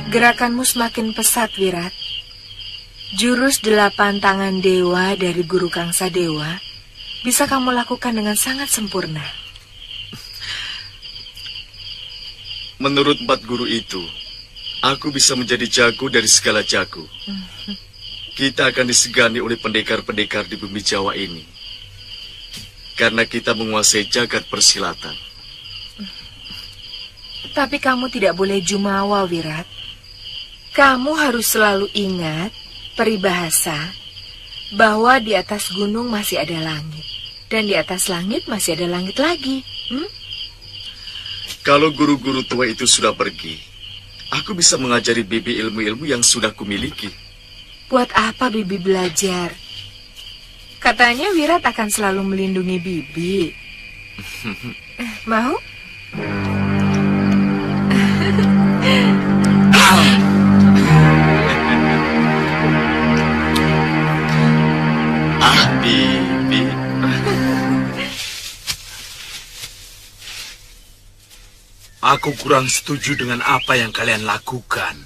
Gerakanmu semakin pesat, Wirat. Jurus 8 tangan dewa dari Guru Kangsa Dewa bisa kamu lakukan dengan sangat sempurna. Menurut 4 guru itu, aku bisa menjadi jago dari segala jago. Kita akan disegani oleh pendekar-pendekar di bumi Jawa ini. Karena kita menguasai jagat persilatan. Tapi kamu tidak boleh jumawa, Wirat. Kamu harus selalu ingat peribahasa bahwa di atas gunung masih ada langit. Dan di atas langit masih ada langit lagi. Kalau guru-guru tua itu sudah pergi, aku bisa mengajari Bibi ilmu-ilmu yang sudah kumiliki. Buat apa Bibi belajar? Katanya Wirat akan selalu melindungi Bibi. Mau? Bibi. Aku kurang setuju dengan apa yang kalian lakukan.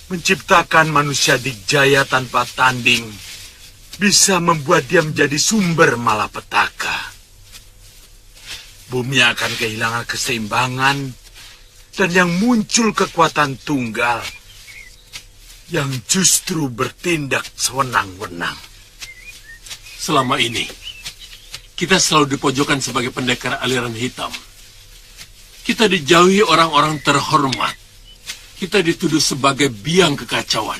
Menciptakan manusia dikjaya tanpa tanding bisa membuat dia menjadi sumber malapetaka. Bumi akan kehilangan keseimbangan dan yang muncul kekuatan tunggal yang justru bertindak sewenang-wenang. Selama ini, kita selalu dipojokkan sebagai pendekar aliran hitam. Kita dijauhi orang-orang terhormat. Kita dituduh sebagai biang kekacauan.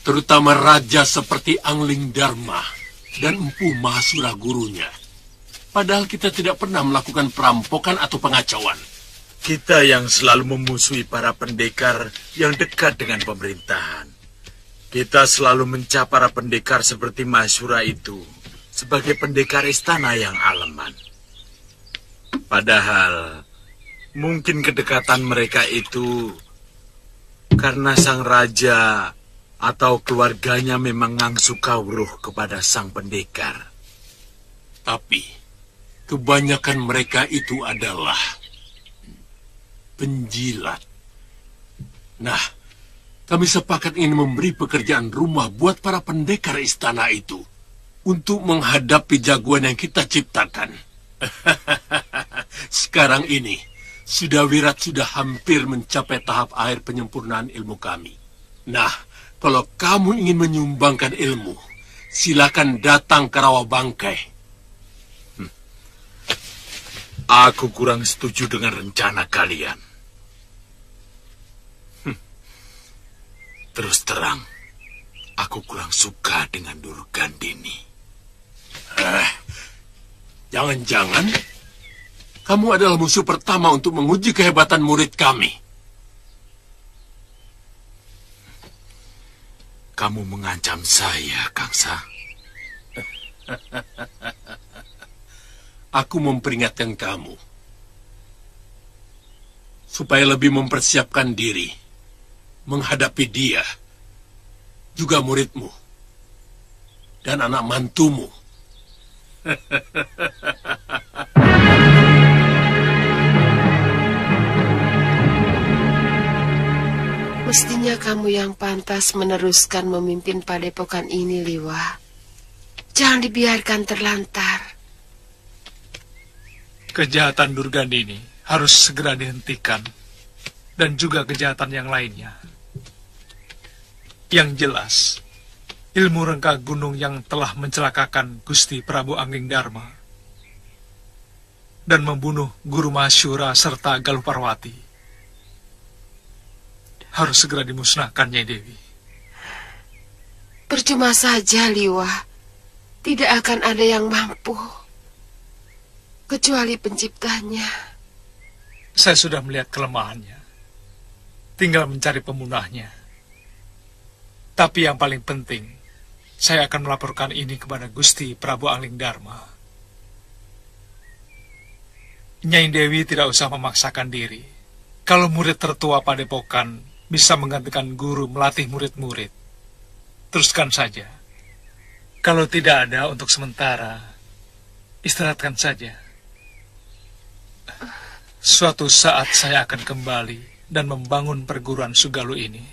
Terutama raja seperti Angling Dharma dan Empu Mahasura gurunya. Padahal kita tidak pernah melakukan perampokan atau pengacauan. Kita yang selalu memusuhi para pendekar yang dekat dengan pemerintahan. Kita selalu mencap para pendekar seperti Mahasura itu sebagai pendekar istana yang aleman. Padahal mungkin kedekatan mereka itu karena sang raja atau keluarganya memang ngangsu kawruh kepada sang pendekar. Tapi kebanyakan mereka itu adalah penjilat. Nah, kami sepakat ingin memberi pekerjaan rumah buat para pendekar istana itu untuk menghadapi jagoan yang kita ciptakan. Sekarang ini, Wirat sudah hampir mencapai tahap akhir penyempurnaan ilmu kami. Nah, kalau kamu ingin menyumbangkan ilmu, silakan datang ke Rawa Bangkai. Aku kurang setuju dengan rencana kalian. Terus terang, aku kurang suka dengan Durgandini. Jangan-jangan kamu adalah musuh pertama untuk menguji kehebatan murid kami. Kamu mengancam saya, Kangsa. Aku memperingatkan kamu supaya lebih mempersiapkan diri menghadapi dia, juga muridmu dan anak mantumu. Mestinya kamu yang pantas meneruskan memimpin padepokan ini, Liwa. Jangan dibiarkan terlantar. Kejahatan Durgandini harus segera dihentikan, dan juga kejahatan yang lainnya. Yang jelas, ilmu rengka gunung yang telah mencelakakan Gusti Prabu Angling Dharma dan membunuh Guru Mahasura serta Galuh Parwati harus segera dimusnahkan, Nyai Dewi. Percuma saja, Liwa. Tidak akan ada yang mampu kecuali penciptanya. Saya sudah melihat kelemahannya. Tinggal mencari pemunahnya. Tapi yang paling penting, saya akan melaporkan ini kepada Gusti Prabu Angling Dharma. Nyai Dewi tidak usah memaksakan diri. Kalau murid tertua padepokan bisa menggantikan guru melatih murid-murid, teruskan saja. Kalau tidak ada untuk sementara, istirahatkan saja. Suatu saat saya akan kembali dan membangun perguruan Sugalu ini.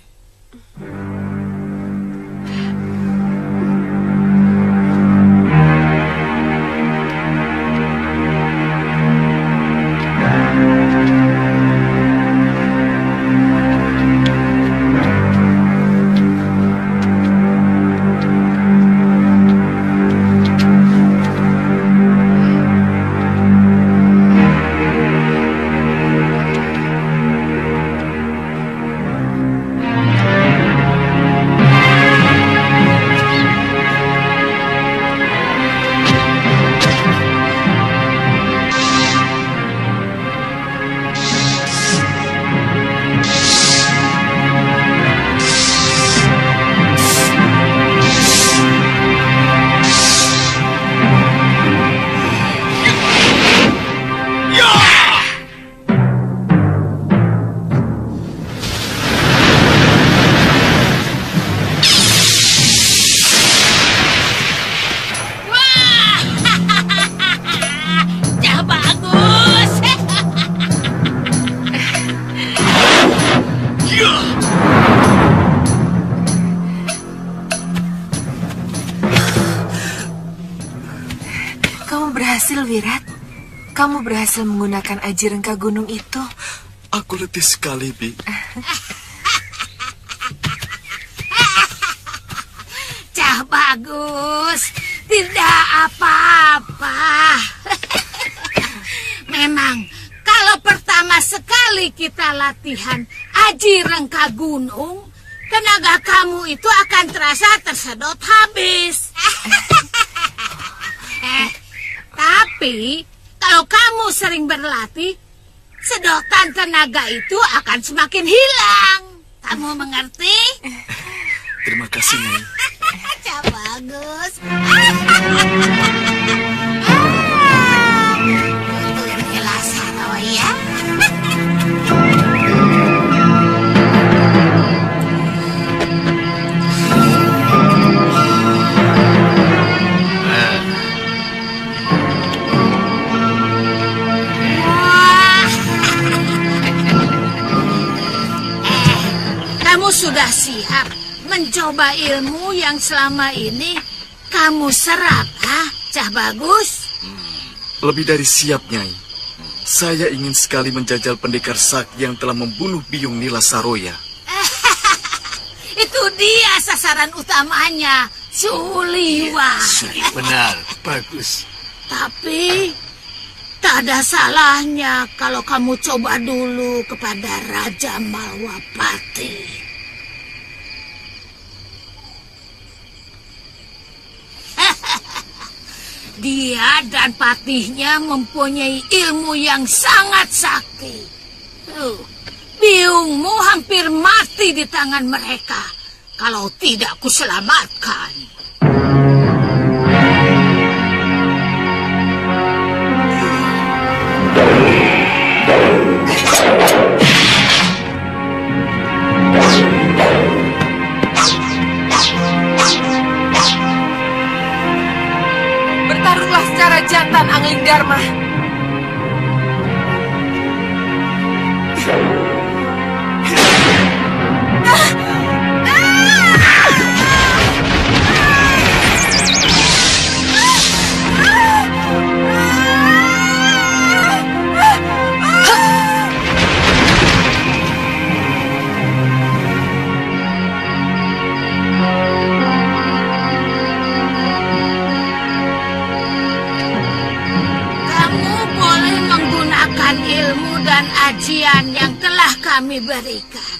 Wirat, kamu berhasil menggunakan aji rengka gunung itu. Aku letih sekali, Bi. Cah bagus, tidak apa-apa. Memang, kalau pertama sekali kita latihan aji rengka gunung, tenaga kamu itu akan terasa tersedot habis. Tapi, kalau kamu sering berlatih, sedotan tenaga itu akan semakin hilang. Kamu mengerti? Terima kasih, Nyai. Cah bagus. Penjelasan, oh ya? Sudah siap mencoba ilmu yang selama ini kamu serap, Cah bagus? Lebih dari siap, Nyai. Saya ingin sekali menjajal pendekar sakti yang telah membunuh Biung Nila Saroya. Itu dia sasaran utamanya, Suliwa. Benar, bagus. Tapi tak ada salahnya kalau kamu coba dulu kepada Raja Malwapati. Dia dan patihnya mempunyai ilmu yang sangat sakti. Biungmu hampir mati di tangan mereka kalau tidak kuselamatkan. Bertarunglah secara jantan, Angling Dharma. Ilmu dan ajian yang telah kami berikan.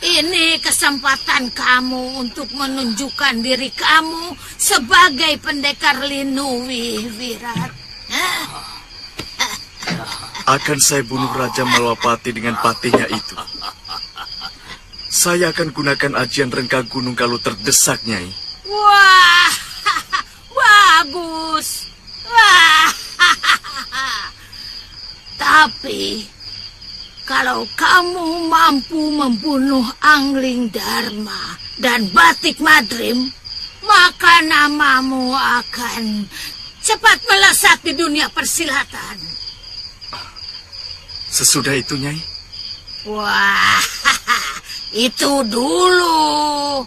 Ini kesempatan kamu untuk menunjukkan diri kamu sebagai pendekar Linuwi, Wirat. Akan saya bunuh Raja Malwapati dengan patihnya itu. Saya akan gunakan ajian rengka gunung kalau terdesak, Nyai. Wah, bagus. Wah. Tapi, kalau kamu mampu membunuh Angling Dharma dan Batik Madrim, maka namamu akan cepat melesat di dunia persilatan. Sesudah itu, Nyai, Wah, itu dulu.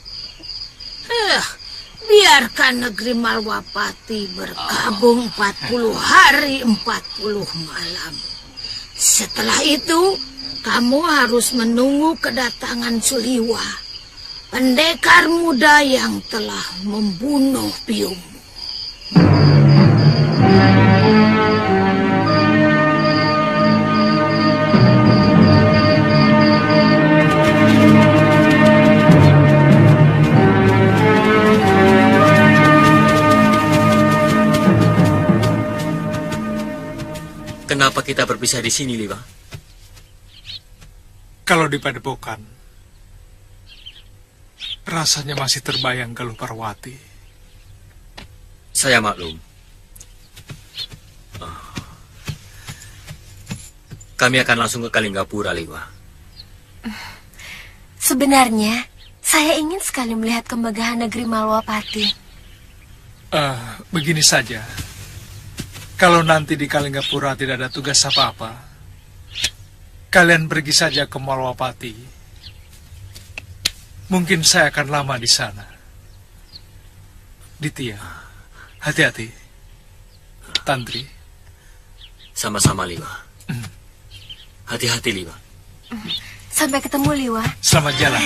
Biarkan negeri Malwapati berkabung 40 hari 40 malam. Setelah itu, kamu harus menunggu kedatangan Suliwa, pendekar muda yang telah membunuh biungmu. Kenapa kita berpisah di sini, Liwa? Kalau di Padepokan, rasanya masih terbayang Galuh Parwati. Saya maklum. Kami akan langsung ke Kalinggapura, Liwa. Sebenarnya, saya ingin sekali melihat kemegahan negeri Malwapati. Begini saja. Kalau nanti di Kalinggapura tidak ada tugas apa-apa, kalian pergi saja ke Malwapati. Mungkin saya akan lama di sana. Ditya, hati-hati. Tantri. Sama-sama, Liwa. Hati-hati, Liwa. Sampai ketemu, Liwa. Selamat jalan.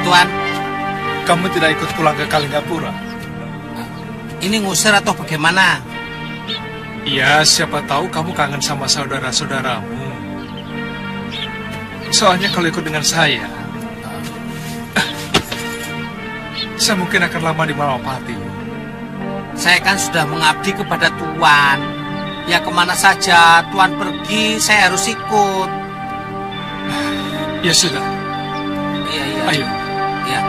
Tuan, Kamu tidak ikut pulang ke Kalinggapura? ini ngusir atau bagaimana? Ya, siapa tahu kamu kangen sama saudara-saudaramu. Soalnya kalau ikut dengan saya mungkin akan lama di Malwapati. Saya kan sudah mengabdi kepada Tuan. Ya kemana saja Tuan pergi, saya harus ikut. Ya sudah. Iya. Ayo. Ya.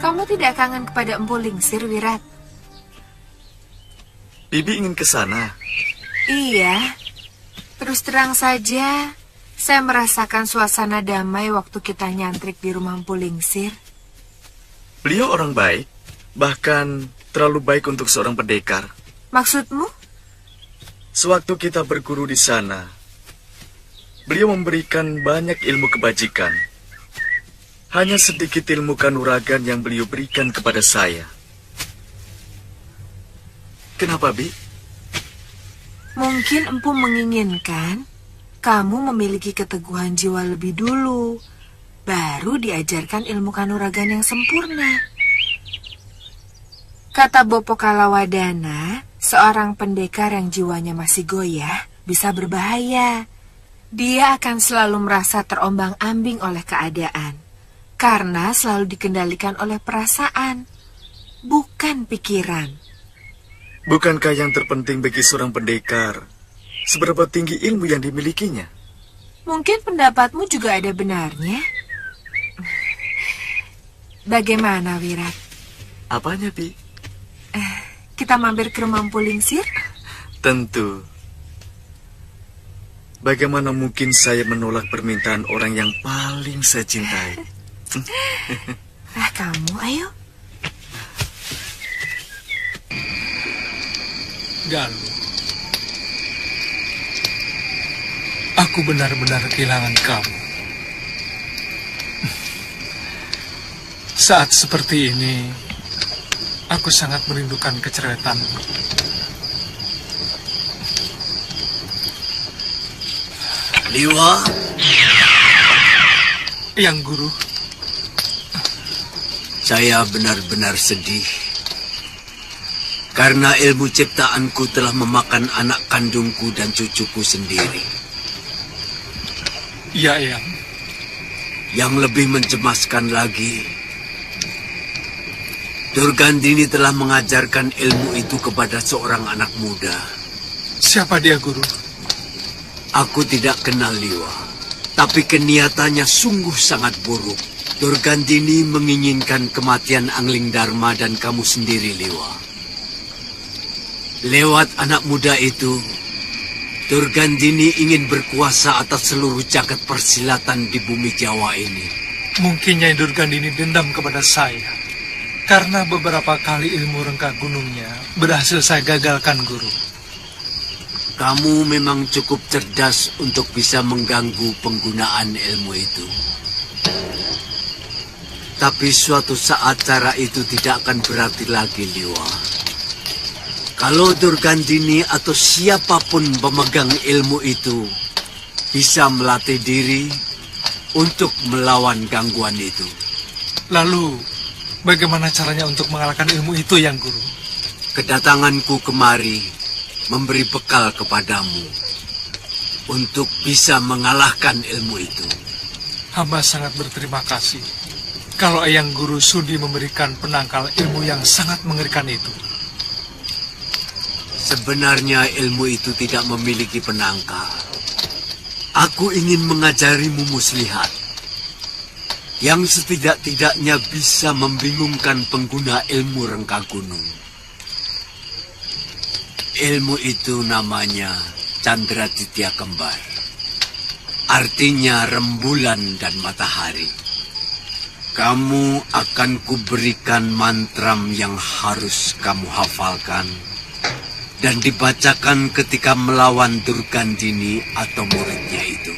Kamu tidak kangen kepada Empu Lingsir, Wirat? Bibi ingin ke sana. Iya. Terus terang saja, saya merasakan suasana damai waktu kita nyantrik di rumah Empu Lingsir. Beliau orang baik, bahkan terlalu baik untuk seorang pendekar. Maksudmu? Sewaktu kita berguru di sana, beliau memberikan banyak ilmu kebajikan. Hanya sedikit ilmu kanuragan yang beliau berikan kepada saya. Kenapa, Bi? Mungkin Empu menginginkan kamu memiliki keteguhan jiwa lebih dulu, baru diajarkan ilmu kanuragan yang sempurna. Kata Bopo Kalawadana, seorang pendekar yang jiwanya masih goyah bisa berbahaya. Dia akan selalu merasa terombang-ambing oleh keadaan, karena selalu dikendalikan oleh perasaan, bukan pikiran. Bukankah yang terpenting bagi seorang pendekar seberapa tinggi ilmu yang dimilikinya? Mungkin pendapatmu juga ada benarnya. Bagaimana, Wirat? Apanya, Bi? Kita mampir ke rumah Empu Lingsir? Tentu. Bagaimana mungkin saya menolak permintaan orang yang paling saya cintai? Kamu, ayo. Galuh, aku benar-benar kehilangan kamu. Saat seperti ini, aku sangat merindukan keceretanmu. Liwa? Yang Guru, saya benar-benar sedih. Karena ilmu ciptaanku telah memakan anak kandungku dan cucuku sendiri. ya, Eyang. Yang lebih mencemaskan lagi, Durgandini telah mengajarkan ilmu itu kepada seorang anak muda. Siapa dia, Guru? Aku tidak kenal, Liwa. Tapi keniatannya sungguh sangat buruk. Durgandini menginginkan kematian Angling Dharma dan kamu sendiri, Liwa. Lewat anak muda itu, Durgandini ingin berkuasa atas seluruh jagat persilatan di bumi Jawa ini. Mungkin Nyai Durgandini dendam kepada saya. Karena beberapa kali ilmu rengka gunungnya berhasil saya gagalkan, Guru. Kamu memang cukup cerdas untuk bisa mengganggu penggunaan ilmu itu. Tapi suatu saat cara itu tidak akan berarti lagi, Liwa. Kalau Durgandini atau siapapun pemegang ilmu itu bisa melatih diri untuk melawan gangguan itu. Lalu, bagaimana caranya untuk mengalahkan ilmu itu, Yang Guru? Kedatanganku kemari memberi bekal kepadamu untuk bisa mengalahkan ilmu itu. Hamba sangat berterima kasih kalau Eyang Guru sudi memberikan penangkal ilmu yang sangat mengerikan itu. Sebenarnya ilmu itu tidak memiliki penangkal. Aku ingin mengajarimu muslihat yang setidak-tidaknya bisa membingungkan pengguna ilmu rengka gunung. Ilmu itu namanya Candraditya Kembar. Artinya rembulan dan matahari. Kamu akan kuberikan mantram yang harus kamu hafalkan dan dibacakan ketika melawan Durgandini atau muridnya itu.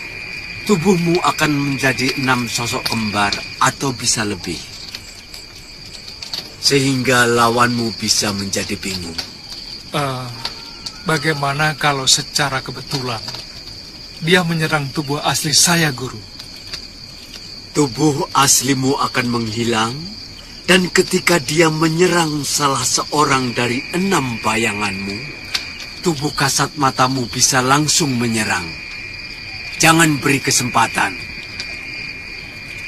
Tubuhmu akan menjadi 6 sosok kembar atau bisa lebih. Sehingga lawanmu bisa menjadi bingung. Bagaimana kalau secara kebetulan dia menyerang tubuh asli saya, Guru? Tubuh aslimu akan menghilang, dan ketika dia menyerang salah seorang dari 6 bayanganmu, tubuh kasat matamu bisa langsung menyerang. Jangan beri kesempatan.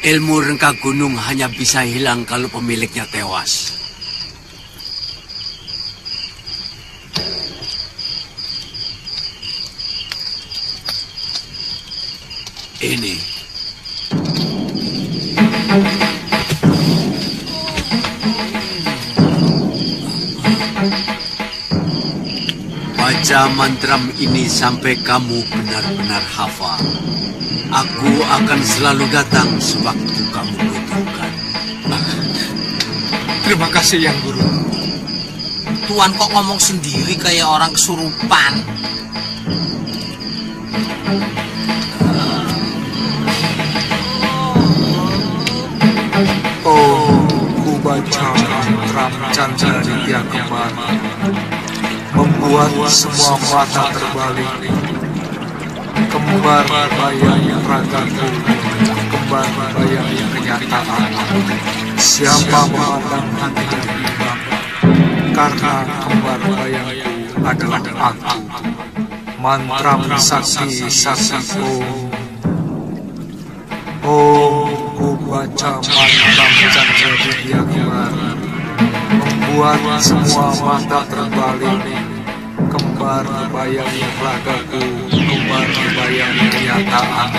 Ilmu rengka gunung hanya bisa hilang kalau pemiliknya tewas. Ini. Baca mantram ini sampai kamu benar-benar hafal. Aku akan selalu datang sewaktu kamu butuhkan. Terima kasih, Yang Guru. Tuan kok ngomong sendiri kayak orang kesurupan? Ku baca mantram Candraditya Kembar, membuat semua mata terbalik. Kembar bayang ragaku, kembar bayang kenyataan. Siapa memandang hati dan bimbang, karena kembar bayangku adalah aku. Mantram sakti sakti Om. Ku baca mantram Candraditya Kembar, membuat semua mata terbalik. Kembar bayang ragaku, kembar bayang kenyataan.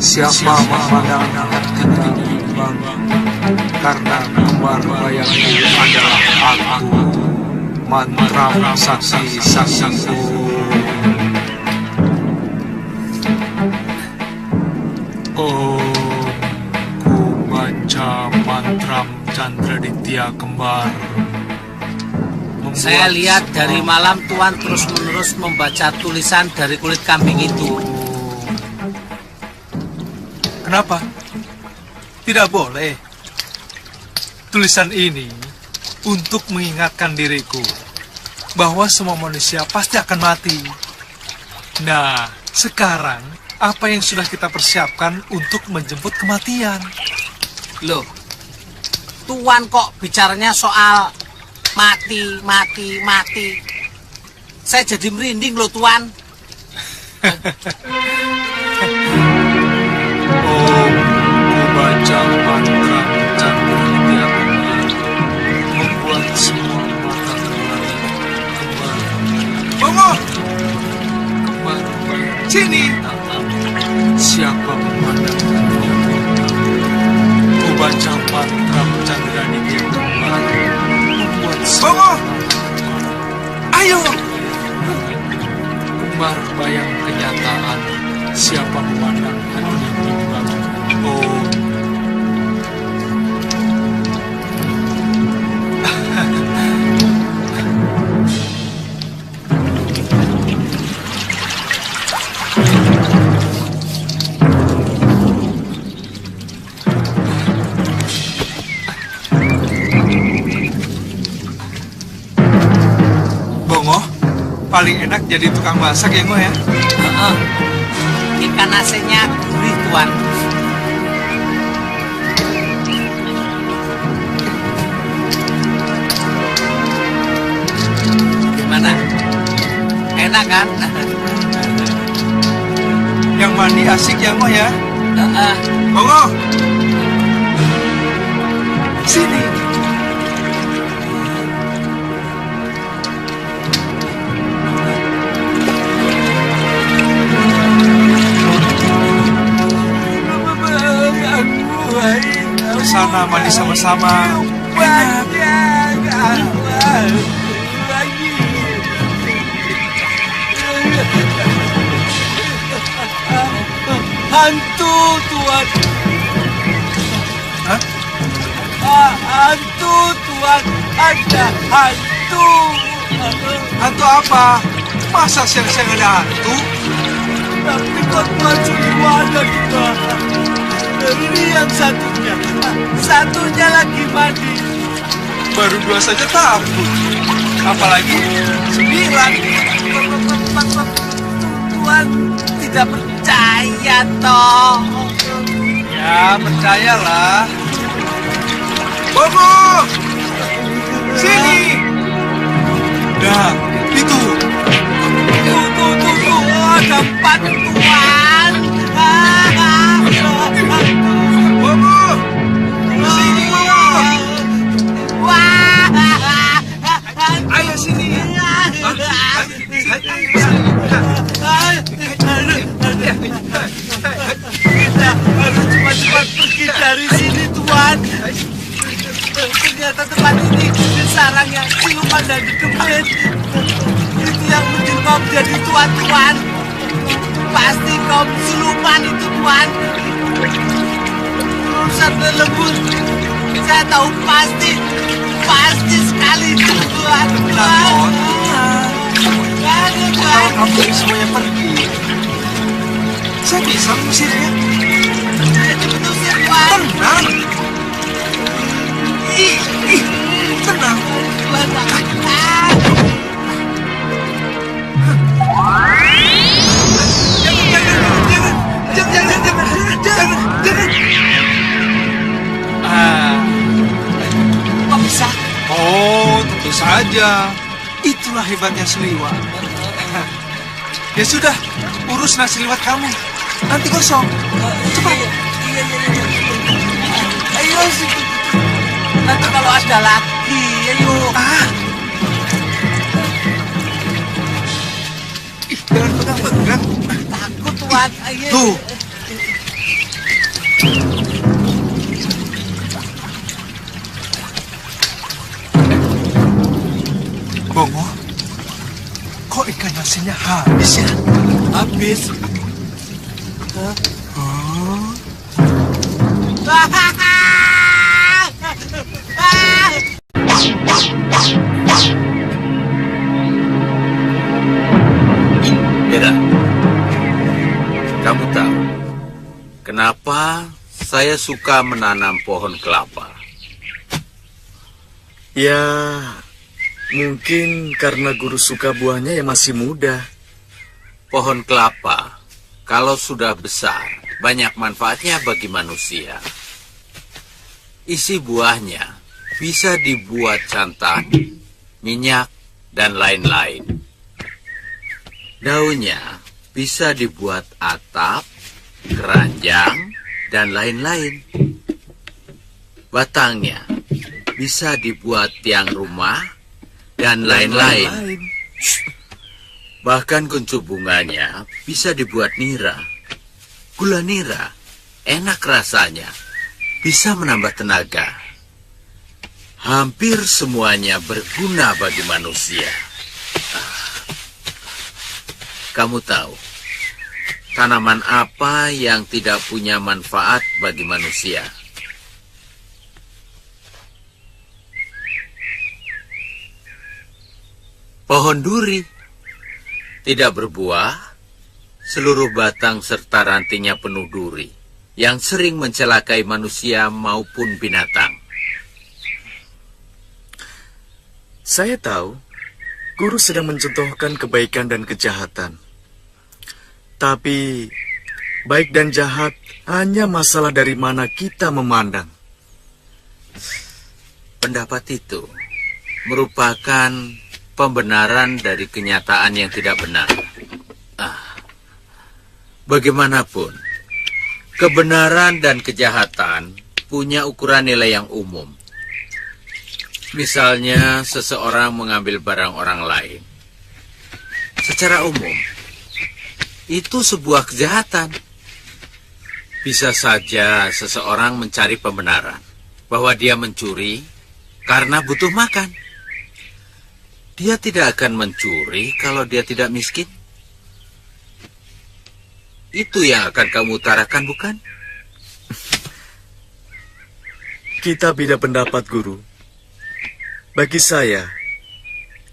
Siapa memandang hati dan bimbang, karena kembar bayangku adalah aku. Mantram sakti sakti mantram Candraditya Kembar. Saya lihat dari malam Tuan terus-menerus membaca tulisan dari kulit kambing itu. Kenapa? Tidak boleh. Tulisan ini untuk mengingatkan diriku bahwa semua manusia pasti akan mati. Nah, sekarang apa yang sudah kita persiapkan untuk menjemput kematian? Loh, Tuan kok bicaranya soal mati. Saya jadi merinding loh, Tuan. Ku baca mantram Candraditya Kembar, membuat semua mata terbalik. Kembar, sini. Siapa Ayo. Umar bayang kenyataan. Siapa memandang hatinya bimbang. Oh. Bongo, paling enak jadi tukang masak ya, Ngo ya? Ikan asinnya gurih, Tuan. Gimana? Enak kan? Yang mandi asik ya, Ngo ya? Bongo! Sini! Sana mandi sama-sama. Hantu, Tuan. Hah? Hantu, Tuan. Ada hantu. Hantu apa? Masa siang-siang ada hantu? Tapi kok Tuan semua ada di bawah. Ini yang satunya. Satunya lagi mandi. Baru 2 saja takut. Apalagi 9. Tuan tidak percaya toh. Ya, percayalah. Bobo! Sini! Nah, itu. Tuh, ada 4 Tuan. Bobo! Sini, Bobo! Wah. Ayo sini. Kita harus cepat-cepat pergi dari sini, Tuan. Ternyata tempat ini sarangnya siluman dan demit. Itu yang menjelma menjadi Tuan. Pasti kaum siluman itu, Tuan. Urusan lembut. Saya tahu pasti sekali, Tuan. Kalau kamu semuanya pergi, saya bisa mengusirnya. Tenang. Tenang. Jangan. Kok bisa? Oh, tentu saja. Itulah hebatnya Seliwat. Ya sudah, urus nasi liwat kamu. Nanti kosong. Cepat. Ayo, nanti kalau ada lagi, ayo. Jangan pegang-pegang. Takut, Tuan. Ayo. Tuh. Bongo, kok ikan asinnya habis ya? Habis. Mira, kamu tahu kenapa saya suka menanam pohon kelapa? Ya, mungkin karena guru suka buahnya yang masih muda. Pohon kelapa, kalau sudah besar, banyak manfaatnya bagi manusia. Isi buahnya bisa dibuat santan, minyak, dan lain-lain. Daunnya bisa dibuat atap, keranjang, dan lain-lain. Batangnya bisa dibuat tiang rumah, dan lain-lain. Bahkan kuncup bunganya bisa dibuat nira. Gula nira enak rasanya, bisa menambah tenaga. Hampir semuanya berguna bagi manusia. Kamu tahu, tanaman apa yang tidak punya manfaat bagi manusia? Pohon duri. Tidak berbuah, seluruh batang serta rantingnya penuh duri, yang sering mencelakai manusia maupun binatang. Saya tahu, guru sedang mencontohkan kebaikan dan kejahatan. Tapi, baik dan jahat hanya masalah dari mana kita memandang. Pendapat itu merupakan pembenaran dari kenyataan yang tidak benar. Bagaimanapun, kebenaran dan kejahatan punya ukuran nilai yang umum. Misalnya, seseorang mengambil barang orang lain. Secara umum, itu sebuah kejahatan. Bisa saja seseorang mencari pembenaran bahwa dia mencuri karena butuh makan. Dia tidak akan mencuri kalau dia tidak miskin. Itu yang akan kamu utarakan, bukan? Kita beda pendapat, guru. Bagi saya,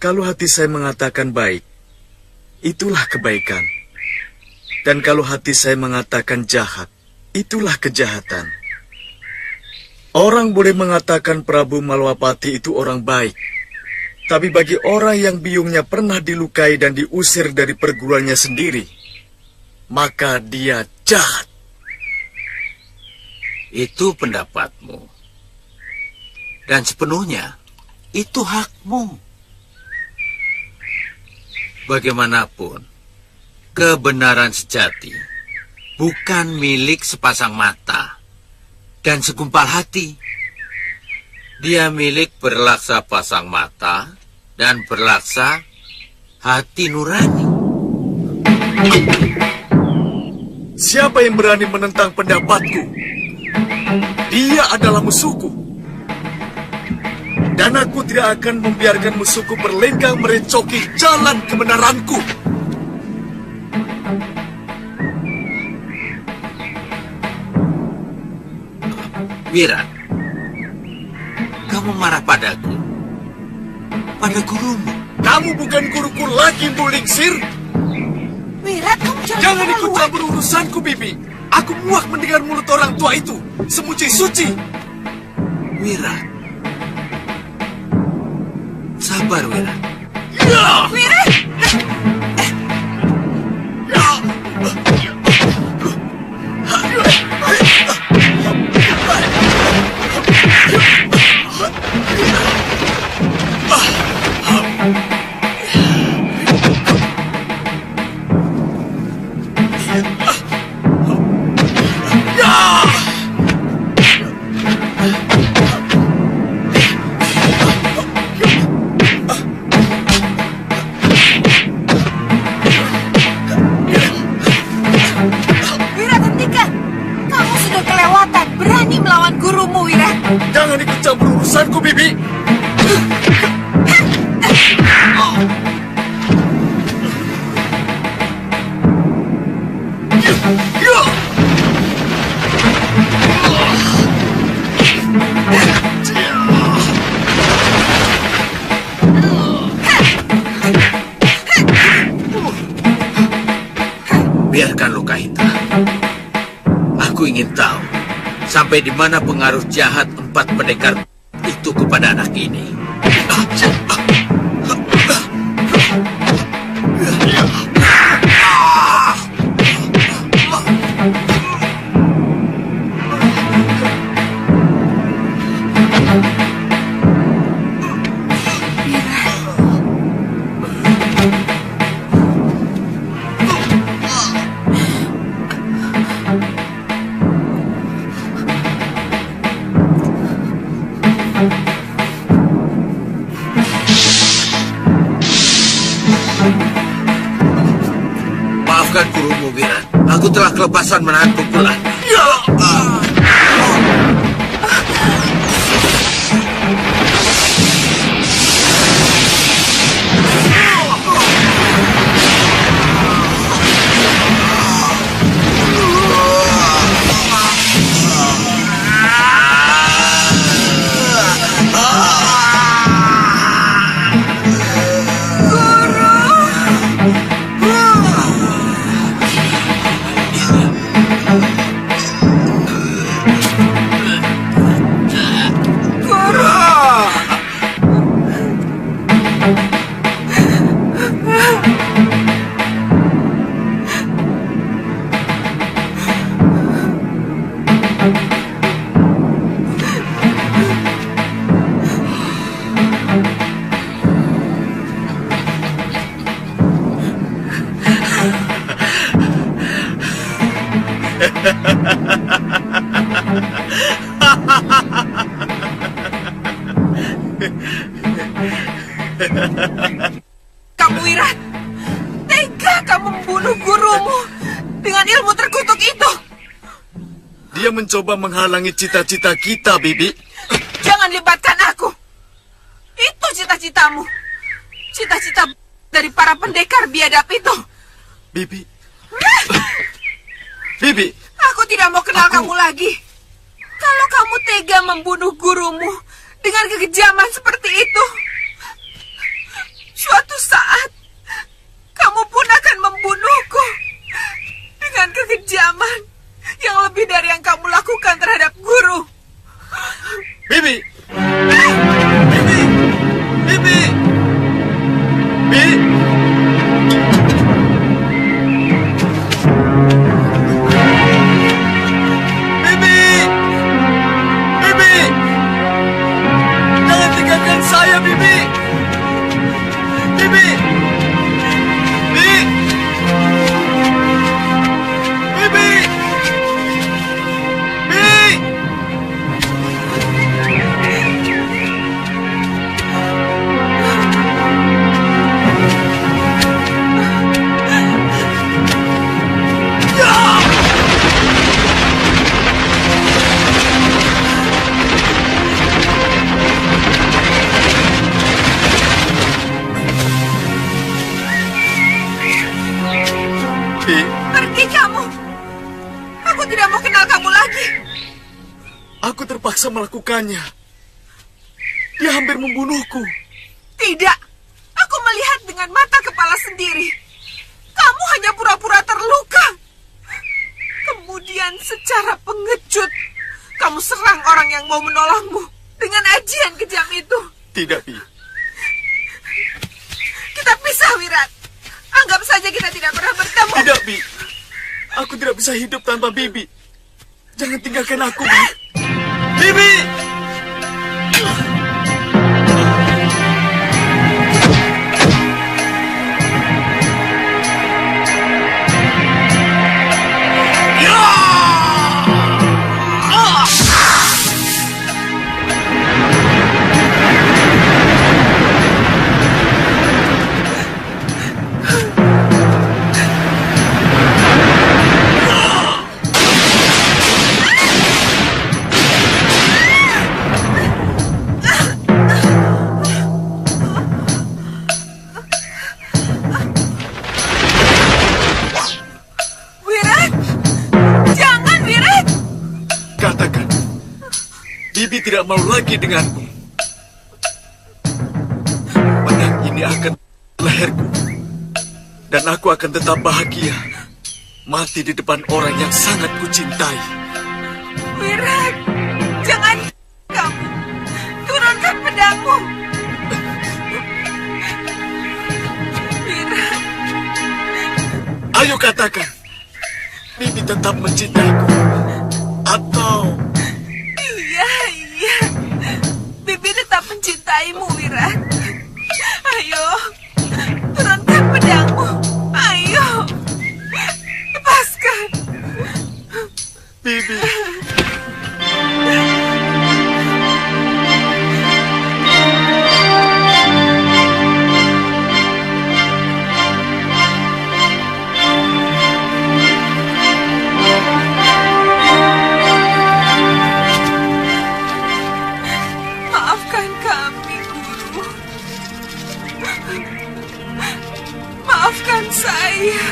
kalau hati saya mengatakan baik, itulah kebaikan. Dan kalau hati saya mengatakan jahat, itulah kejahatan. Orang boleh mengatakan Prabu Malwapati itu orang baik. Tapi bagi orang yang biungnya pernah dilukai dan diusir dari perguruannya sendiri, maka dia jahat. Itu pendapatmu. Dan sepenuhnya, itu hakmu. Bagaimanapun, kebenaran sejati bukan milik sepasang mata dan segumpal hati. Dia milik berlaksa pasang mata dan berlaksa hati nurani. Siapa yang berani menentang pendapatku? Dia adalah musuhku. Dan aku tidak akan membiarkan musuhku berlenggang merecoki jalan kebenaranku. Wirat, kamu marah padaku, pada gurumu. Kamu bukan guruku lagi, Bu Lingsir. Wirat, kamu jangan ikut campur urusanku, Bibi. Aku muak mendengar mulut orang tua itu, semuci suci. Wirat, sabar, Wirat. Ya! Wirat! Jangan ikut campur urusanku, Bibi. Biarkan luka itu. Aku ingin tahu sampai di mana pengaruh jahat 4 pendekar itu kepada anak ini. Maafkan gurumu, Wirat. Aku telah kelepasan menahan pukulan. Kamu Wirat, tega kamu membunuh gurumu dengan ilmu terkutuk itu. Dia mencoba menghalangi cita-cita kita, Bibi. Jangan libatkan aku. Itu cita-citamu. Cita-cita dari para pendekar biadab itu. Bibi. Bibi. Aku tidak mau kenal kamu lagi. Kalau kamu tega membunuh gurumu dengan kekejaman seperti itu, suatu saat kamu pun akan membunuhku dengan kekejaman yang lebih dari yang kamu lakukan terhadap guru. Bibi. Bibi. Bibi. Bibi. Saya, Bibi. Bibi. Bibi. Bibi. Bibi. Pergi kamu. Aku tidak mau kenal kamu lagi. Aku terpaksa melakukannya. Dia hampir membunuhku. Tidak. Aku melihat dengan mata kepala sendiri. Kamu hanya pura-pura terluka. Kemudian secara pengecut, kamu serang orang yang mau menolongmu dengan ajian kejam itu. Tidak, Bi. Kita pisah, Wirat. Anggap saja kita tidak pernah bertemu. Tidak, Bi. Aku tidak bisa hidup tanpa Bibi. Jangan tinggalkan aku, Bi. Bibi! Bibi tidak mau lagi denganmu. Pedang ini akan leherku. Dan aku akan tetap bahagia. Mati di depan orang yang sangat kucintai. Wirat, jangan kamu. Turunkan pedangmu. Wirat. Ayo katakan. Bibi tetap mencintaiku. Atau... Iya. Bibi tetap mencintaimu, Wirat. Ayo, turunkan pedangmu. Ayo, lepaskan. Bibi. Maafkan kami, Guru. Maafkan saya.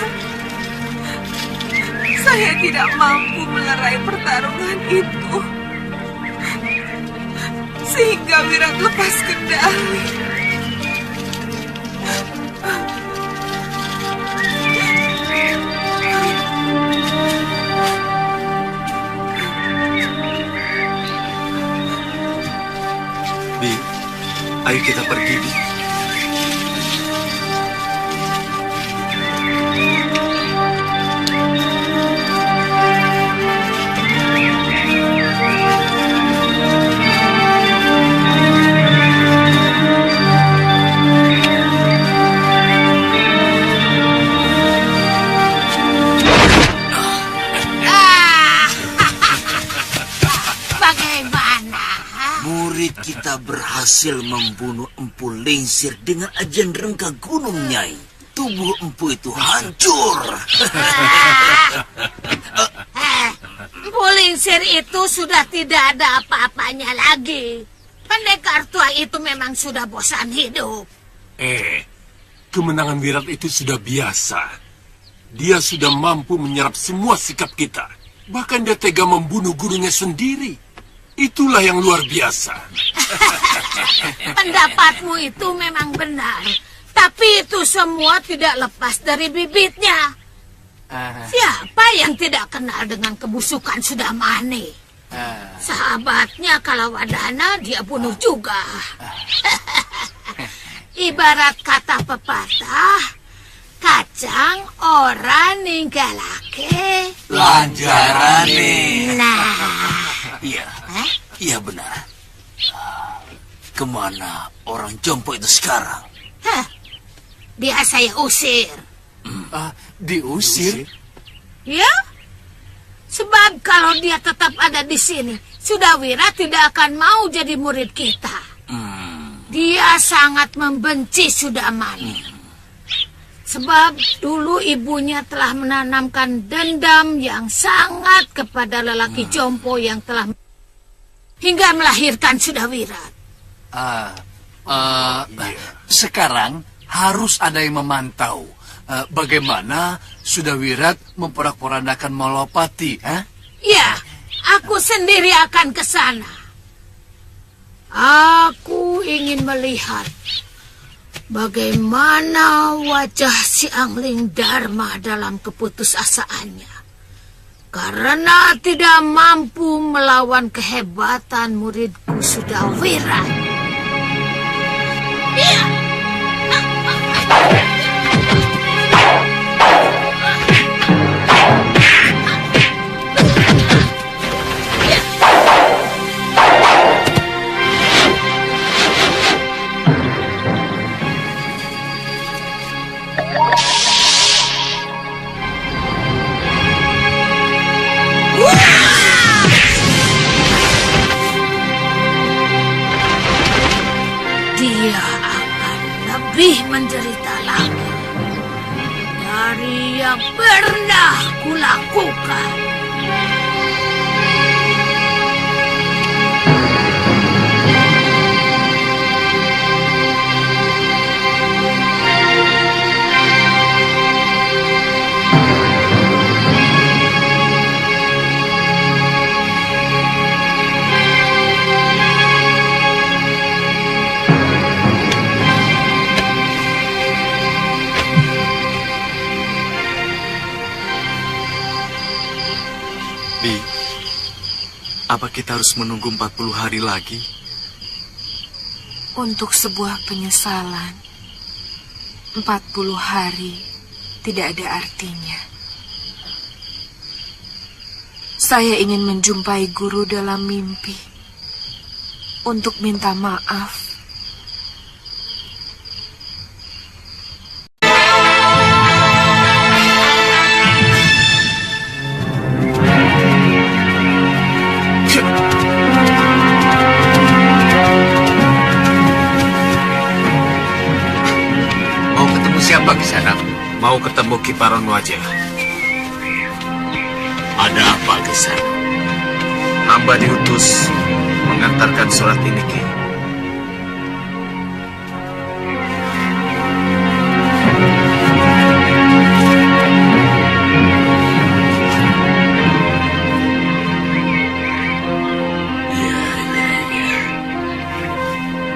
Saya tidak mampu melerai pertarungan itu. Sehingga Wirat lepas kendali. Bi, ayo kita pergi, Bi. berhasil membunuh Empu Lingsir dengan ajian rengka gunung, Nyai, tubuh Empu itu hancur. Empu Lingsir itu sudah tidak ada apa-apanya lagi. Pendekar tua itu memang sudah bosan hidup. Kemenangan Wirat itu sudah biasa. Dia sudah mampu menyerap semua sikap kita. Bahkan dia tega membunuh gurunya sendiri. Itulah yang luar biasa. Pendapatmu itu memang benar. Tapi itu semua tidak lepas dari bibitnya. Siapa yang tidak kenal dengan kebusukan Sudamani? Sahabatnya Kalawadana dia bunuh juga. Ibarat kata pepatah, kacang ora ninggalake lanjarane. Nah, Iya benar. Kemana orang jompo itu sekarang? Dia saya usir. Diusir? Ya? Sebab kalau dia tetap ada di sini, Sudawira tidak akan mau jadi murid kita. Dia sangat membenci Sudamani. Sebab dulu ibunya telah menanamkan dendam yang sangat kepada lelaki jompo yang telah hingga melahirkan Sudawira. Sekarang harus ada yang memantau bagaimana Sudawirat memporak-porandakan Malapati. Ya, aku sendiri akan ke sana. Aku ingin melihat bagaimana wajah si Angling Dharma dalam keputusasaannya. Karena tidak mampu melawan kehebatan muridku Sudawira. Iya. Dia akan lebih menderita lagi dari yang pernah kulakukan. Apa kita harus menunggu 40 hari lagi? Untuk sebuah penyesalan, 40 hari tidak ada artinya. Saya ingin menjumpai guru dalam mimpi untuk minta maaf. Siapa di sana? Mau ketemu Kiparon Wajah. Ada apa di sana? Hamba diutus mengantarkan surat ini, Ki. Ya.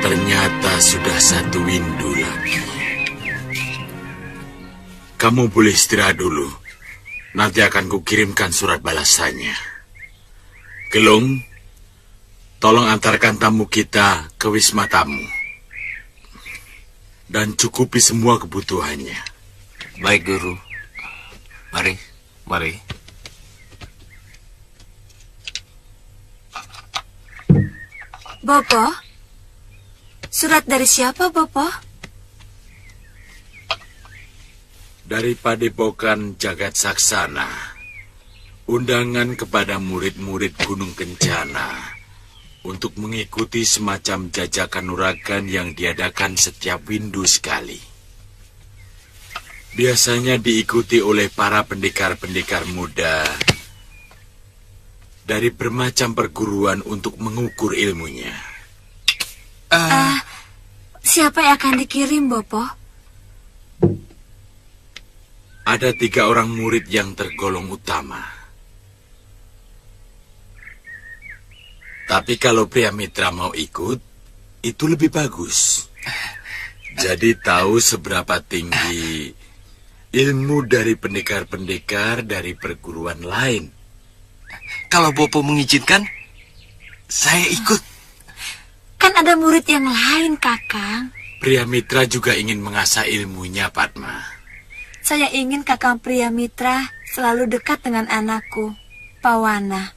Ternyata sudah satu windu lagi. Kamu boleh istirahat dulu. Nanti akan kukirimkan surat balasannya. Gelung, tolong antarkan tamu kita ke wisma tamu. Dan cukupi semua kebutuhannya. Baik, Guru. Mari. Bopo? Surat dari siapa, Bopo? Dari Padepokan Jagat Saksana, undangan kepada murid-murid Gunung Kencana untuk mengikuti semacam jajakan nuragan yang diadakan setiap windu sekali. Biasanya diikuti oleh para pendekar-pendekar muda dari bermacam perguruan untuk mengukur ilmunya. Siapa yang akan dikirim, Bopo? Ada 3 orang murid yang tergolong utama. Tapi kalau pria mitra mau ikut, itu lebih bagus. Jadi tahu seberapa tinggi ilmu dari pendekar-pendekar dari perguruan lain. Kalau Bopo mengizinkan, saya ikut. Kan ada murid yang lain, Kakang. Pria mitra juga ingin mengasah ilmunya, Padma. Saya ingin Kakang pria mitra selalu dekat dengan anakku, Pawana.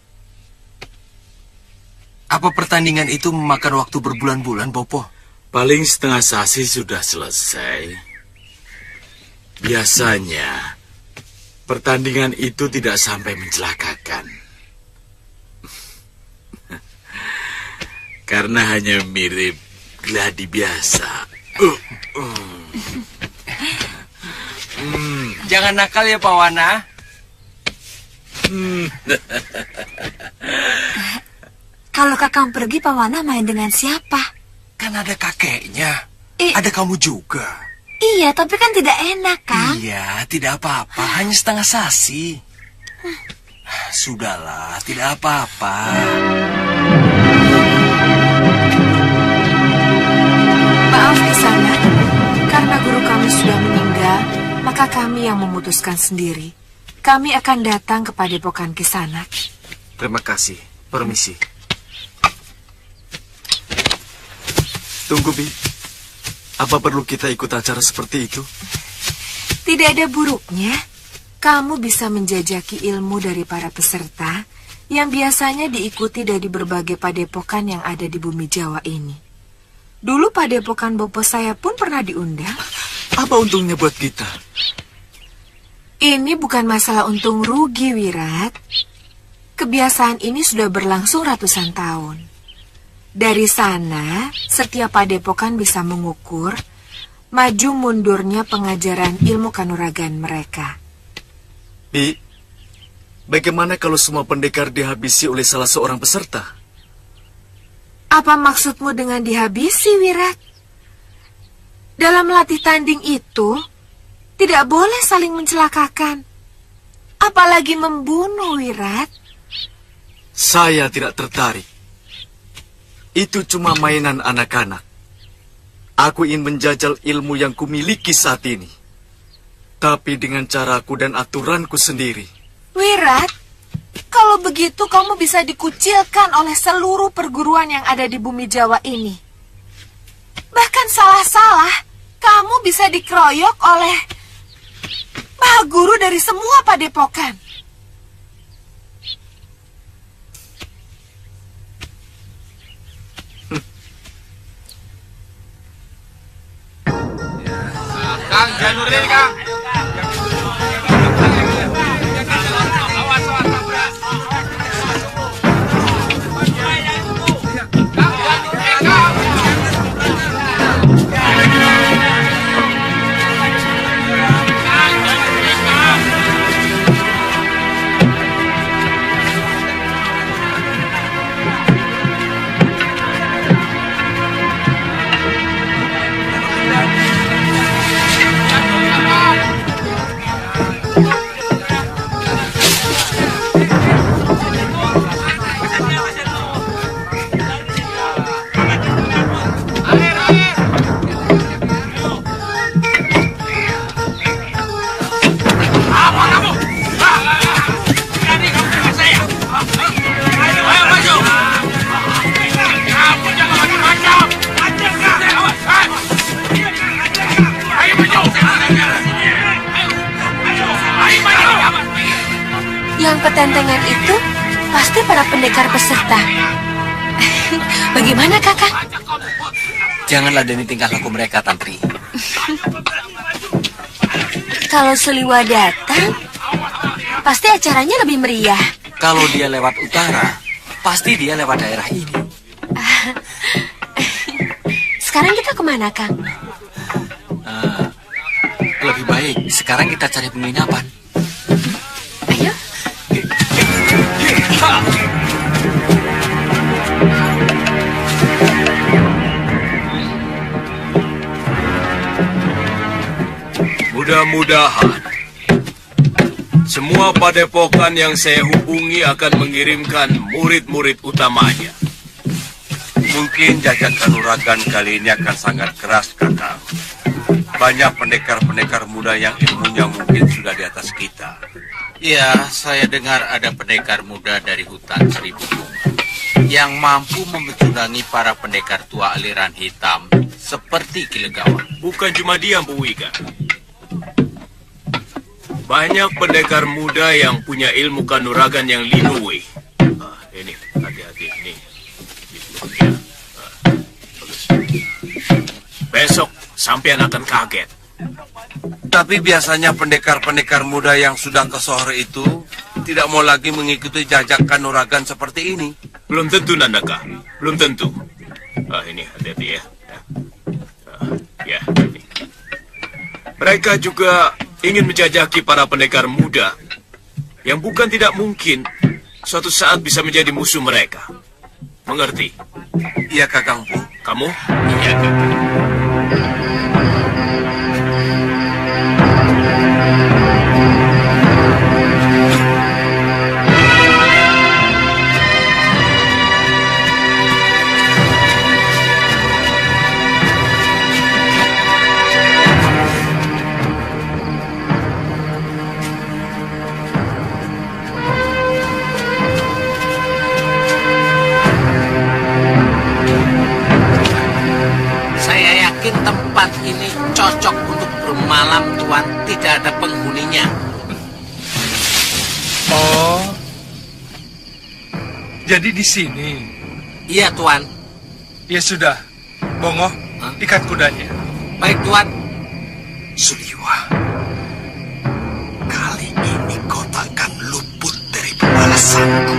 Apa pertandingan itu memakan waktu berbulan-bulan, Bopo? Paling setengah sasi sudah selesai. Biasanya, pertandingan itu tidak sampai mencelakakan. Karena hanya mirip gladi biasa. Jangan nakal ya, Pawana. Kalau Kakang pergi, Pawana main dengan siapa? Kan ada kakeknya. Ada kamu juga. Iya, tapi kan tidak enak, Kang. Iya, tidak apa-apa. Hanya setengah sasi. Sudahlah, tidak apa-apa. Maaf Kisana, karena guru kami sudah meninggal, maka kami yang memutuskan sendiri. Kami akan datang ke padepokan Kisana. Terima kasih. Permisi. Tunggu, Bi. Apa perlu kita ikut acara seperti itu? Tidak ada buruknya. Kamu bisa menjajaki ilmu dari para peserta yang biasanya diikuti dari berbagai padepokan yang ada di bumi Jawa ini. Dulu padepokan Bopo saya pun pernah diundang. Apa untungnya buat kita? Ini bukan masalah untung rugi, Wirat. Kebiasaan ini sudah berlangsung ratusan tahun. Dari sana, setiap padepokan bisa mengukur maju mundurnya pengajaran ilmu kanuragan mereka. Bi, bagaimana kalau semua pendekar dihabisi oleh salah seorang peserta? Apa maksudmu dengan dihabisi, Wirat? Dalam latih tanding itu, tidak boleh saling mencelakakan. Apalagi membunuh, Wirat. Saya tidak tertarik. Itu cuma mainan anak-anak. Aku ingin menjajal ilmu yang kumiliki saat ini. Tapi dengan caraku dan aturanku sendiri. Wirat, kalau begitu kamu bisa dikucilkan oleh seluruh perguruan yang ada di bumi Jawa ini. Bahkan salah-salah, kamu bisa dikeroyok oleh Maha Guru dari semua padepokan. Kang, Januri, Kang. Yang petentengan itu pasti para pendekar peserta. Bagaimana, Kakak? Jangan ladeni tingkah laku mereka, Tantri. Kalau Seliwa datang, pasti acaranya lebih meriah. Kalau dia lewat utara, pasti dia lewat daerah ini. mana, Kang? Lebih baik sekarang kita cari penginapan. Ayo. Mudah-mudahan semua padepokan yang saya hubungi akan mengirimkan murid-murid utamanya. Mungkin jajak kanuragan kali ini akan sangat keras, Kakang. Banyak pendekar-pendekar muda yang ilmunya mungkin sudah di atas kita. Ya, saya dengar ada pendekar muda dari hutan Seribu Bunga yang mampu membecudangi para pendekar tua aliran hitam seperti Kilegawa. Bukan cuma dia, Bu Wika. Banyak pendekar muda yang punya ilmu kanuragan yang linui. Ini, hati-hati, ini. Bagus. Besok sampean akan kaget. Tapi biasanya pendekar-pendekar muda yang sudah ke sore itu tidak mau lagi mengikuti jajak kanuragan seperti ini. Belum tentu, Nandaka. Belum tentu. Ini hati-hati ya. Ya, ini. Mereka juga ingin menjajaki para pendekar muda yang bukan tidak mungkin suatu saat bisa menjadi musuh mereka. Mengerti? Iya, Kakang Bu. Kamu? Iya, Kakang. Tempat ini cocok untuk bermalam, Tuan. Tidak ada penghuninya. Oh, jadi di sini? Iya, Tuan. Ya sudah, Bongo, ikat kudanya. Baik, Tuan. Suliwa, kali ini kau takkan luput dari pembalasanku.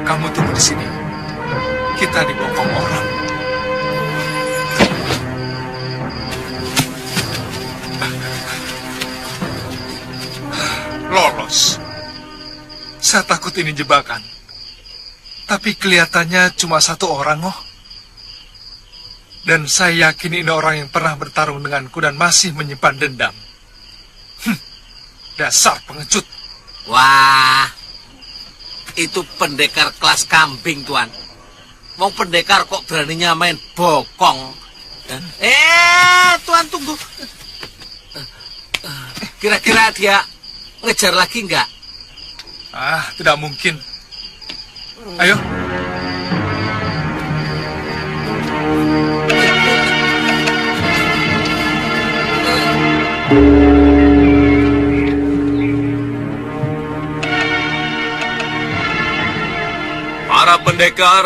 Kamu tunggu di sini. Kita dibokong orang. Lolos. Saya takut ini jebakan. Tapi kelihatannya cuma satu orang, oh. Dan saya yakin ini orang yang pernah bertarung denganku dan masih menyimpan dendam. Dasar pengecut. Wah, itu pendekar kelas kambing, Tuan. Wong pendekar kok beraninya main bokong. Tuan tunggu. Kira-kira dia ngejar lagi enggak? Tidak mungkin. Ayo. Para pendekar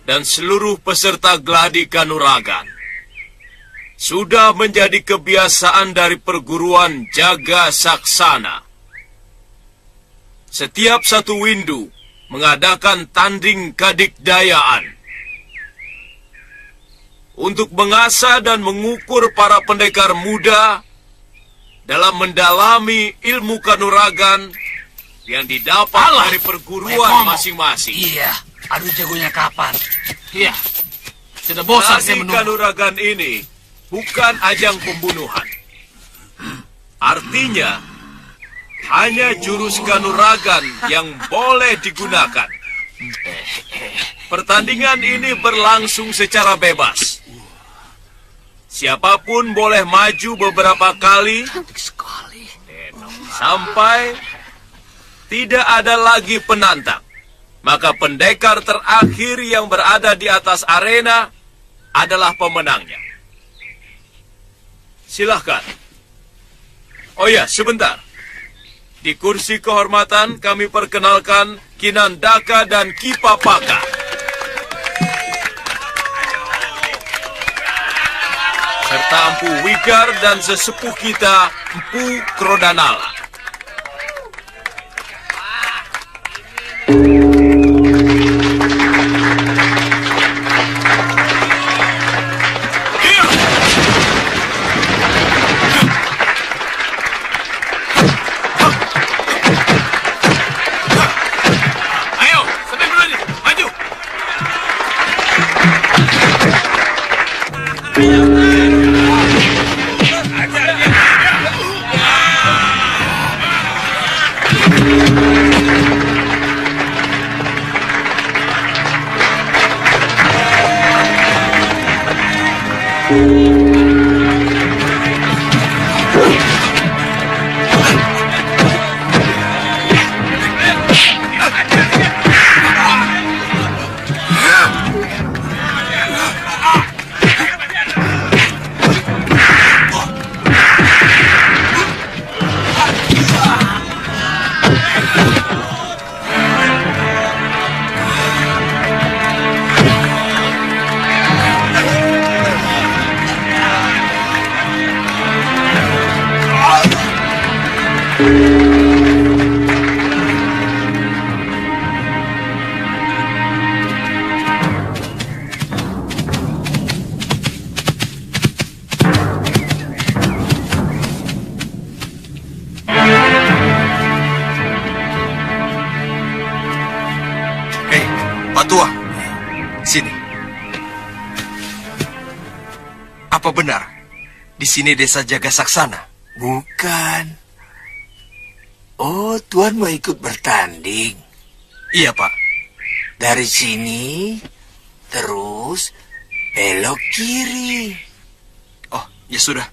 dan seluruh peserta gladi kanuragan sudah menjadi kebiasaan dari perguruan Jaga Saksana. Setiap satu windu mengadakan tanding kadikdayaan. untuk mengasah dan mengukur para pendekar muda dalam mendalami ilmu kanuragan yang didapat dari perguruan masing-masing. Iya, adu jagonya kapan? Iya, sudah bosan saya menunggu. Kanuragan ini bukan ajang pembunuhan. Artinya, hanya jurus kanuragan yang boleh digunakan. Pertandingan ini berlangsung secara bebas. Siapapun boleh maju beberapa kali sampai tidak ada lagi penantang. Maka pendekar terakhir yang berada di atas arena adalah pemenangnya. Silahkan. Oh ya, sebentar. Di kursi kehormatan kami perkenalkan Kinandaka dan Kipapaka. Serta Empu Wigar dan sesepuh kita, Empu Krodanala. Apa benar di sini desa Jagasaksana? Bukan. Oh, Tuan mau ikut bertanding? Iya, Pak. Dari sini, terus belok kiri. Oh, ya sudah.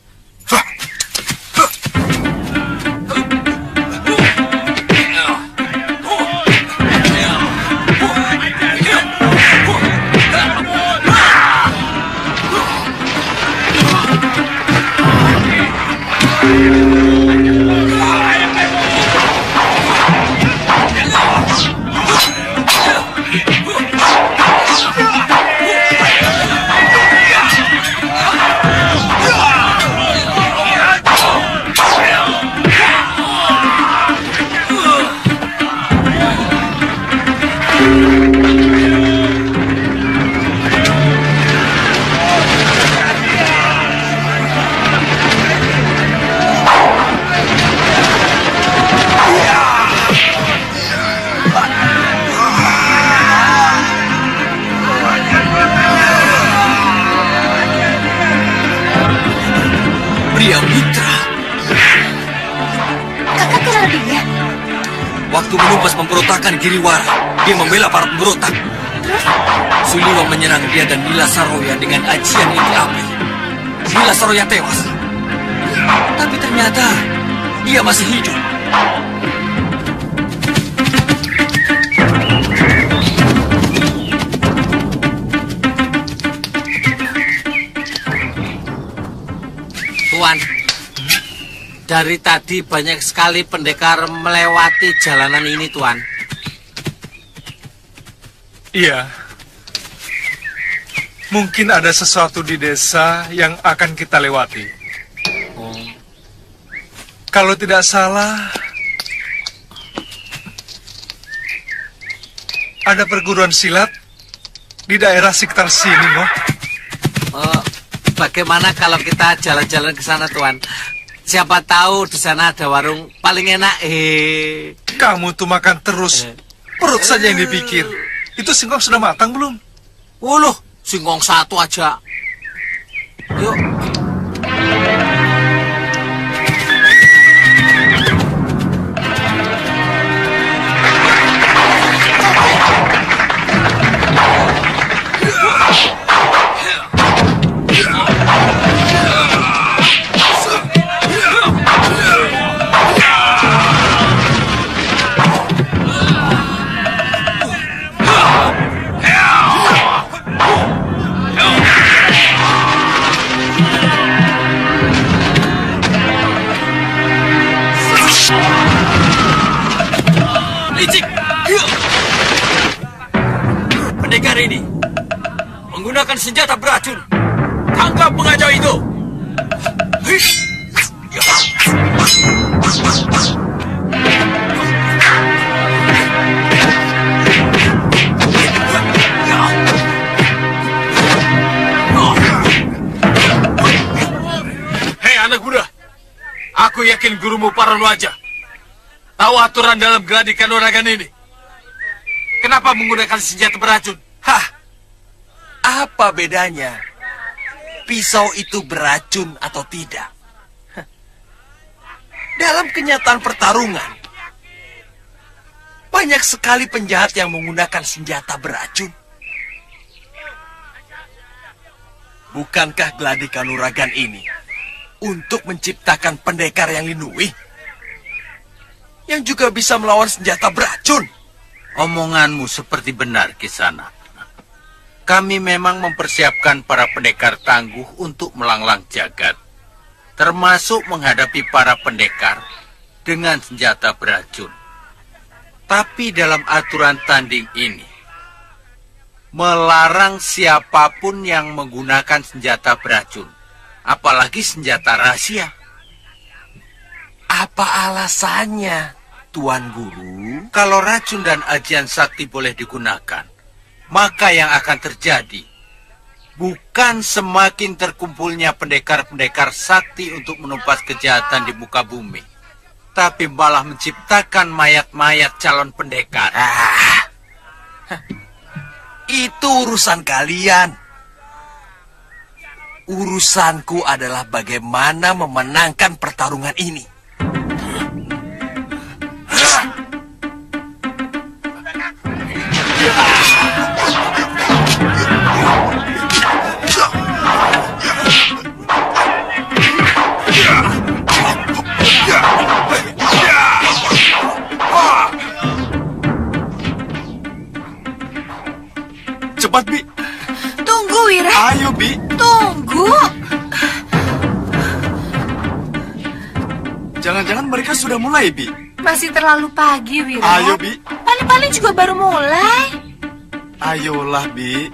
Waktu menumpas pemberontakan Giriwara, dia membela para pemberontak. Suliwa menyerang dia dan Nila Saroya dengan ajian inti api. Nila Saroya tewas. Tapi ternyata dia masih hidup. Tuan, dari tadi banyak sekali pendekar melewati jalanan ini, Tuan. Iya. Mungkin ada sesuatu di desa yang akan kita lewati. Kalau tidak salah, ada perguruan silat di daerah sekitar sini, Mo. Bagaimana kalau kita jalan-jalan ke sana, Tuan? Siapa tahu di sana ada warung paling enak. Kamu tuh makan terus. Perut saja yang dipikir. Itu singkong sudah matang belum? Loh, singkong satu aja. Yuk. Licik! Pendekar ini menggunakan senjata beracun. Tangkap pengacau itu! Hei anak muda, aku yakin gurumu Paron Wajah tahu aturan dalam gladi kanuragan ini. Kenapa menggunakan senjata beracun? Hah, apa bedanya? Pisau itu beracun atau tidak? Dalam kenyataan pertarungan, banyak sekali penjahat yang menggunakan senjata beracun. Bukankah gladi kanuragan ini untuk menciptakan pendekar yang linui? Yang juga bisa melawan senjata beracun. Omonganmu seperti benar, Kisana. Kami memang mempersiapkan para pendekar tangguh untuk melanglang jagat, termasuk menghadapi para pendekar dengan senjata beracun. Tapi dalam aturan tanding ini, melarang siapapun yang menggunakan senjata beracun, apalagi senjata rahasia. Apa alasannya, Tuan Guru? Kalau racun dan ajian sakti boleh digunakan, maka yang akan terjadi bukan semakin terkumpulnya pendekar-pendekar sakti untuk menumpas kejahatan di muka bumi, tapi malah menciptakan mayat-mayat calon pendekar. Itu urusan kalian. Urusanku adalah bagaimana memenangkan pertarungan ini. Cepat, Bi. Tunggu, Wira. Ayo, Bi. Tunggu. Jangan-jangan mereka sudah mulai, Bi. Masih terlalu pagi, Wira. Ayo, Bi. Paling-paling juga baru mulai. Ayolah, Bi.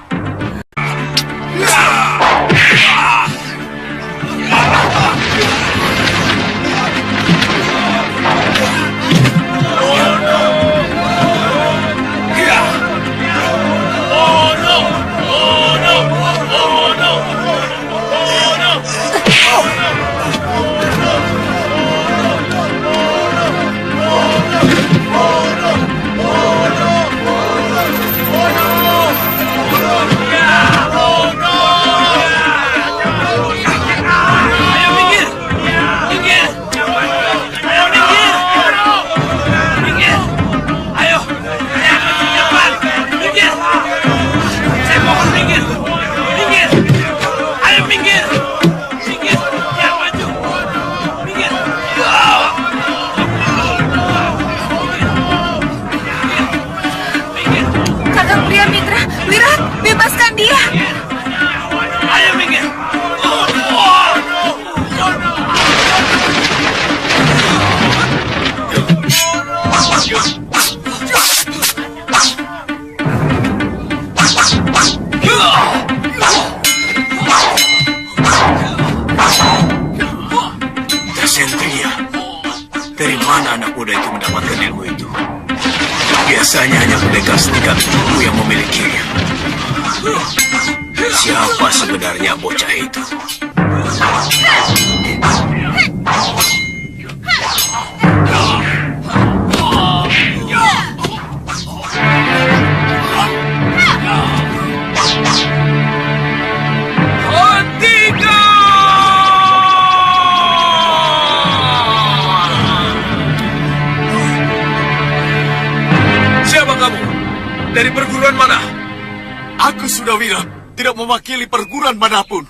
Dari mana anak muda itu mendapatkan ilmu itu? Biasanya hanya pendekar setingkat ilmu yang memilikinya. Siapa sebenarnya bocah itu? Dari perguruan mana? Aku sudah Wira, tidak mewakili perguruan manapun.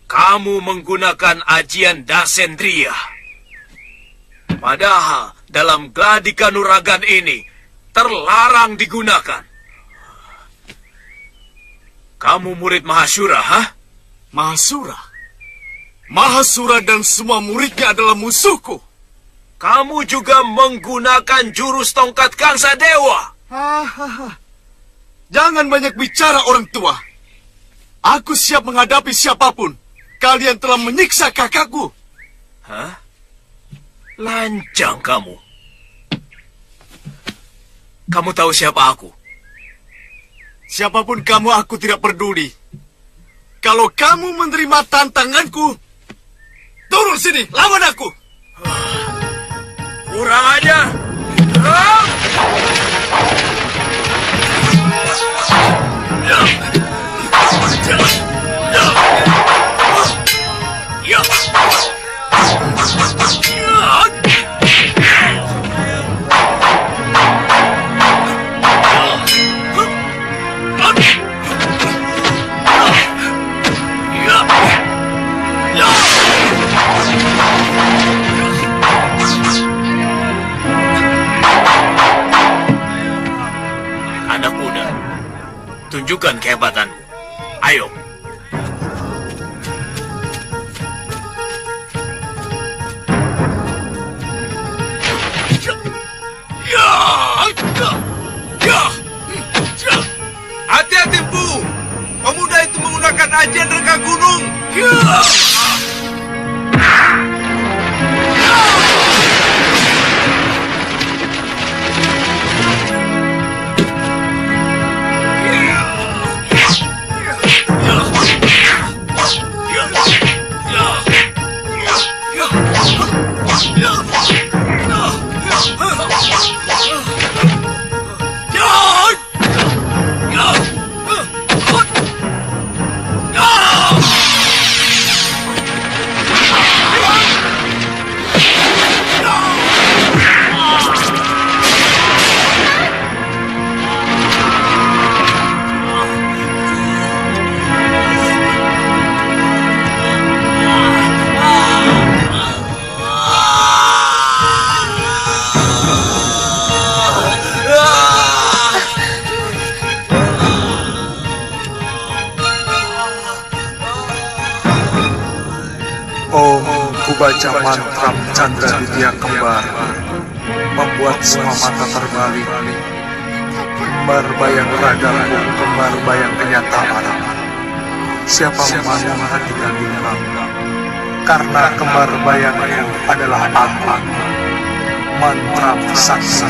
Kamu menggunakan ajian Dasendria. Padahal dalam gladi kanuragan ini terlarang digunakan. Kamu murid Mahasura, ha? Mahasura? Mahasura dan semua muridnya adalah musuhku. Kamu juga menggunakan jurus tongkat Kangsa Dewa. Jangan banyak bicara orang tua. Aku siap menghadapi siapapun. Kalian telah menyiksa kakakku. Hah? Lancang kamu. Kamu tahu siapa aku? Siapapun kamu, aku tidak peduli. Kalau kamu menerima tantanganku, turun sini, lawan aku. Kurang ajar. Anak muda, tunjukkan kehebatanmu. Ayo. Hati-hati, Bu. Pemuda itu menggunakan ajian rengga gunung. Baca mantra Chandra Ditya Kembar membuat semua mata terbalik. Kembar bayang ragaku, kembar bayang kenyataan. Siapa memandang hati dan bimbang? Karena kembar bayangku adalah aku. Mantra saksi.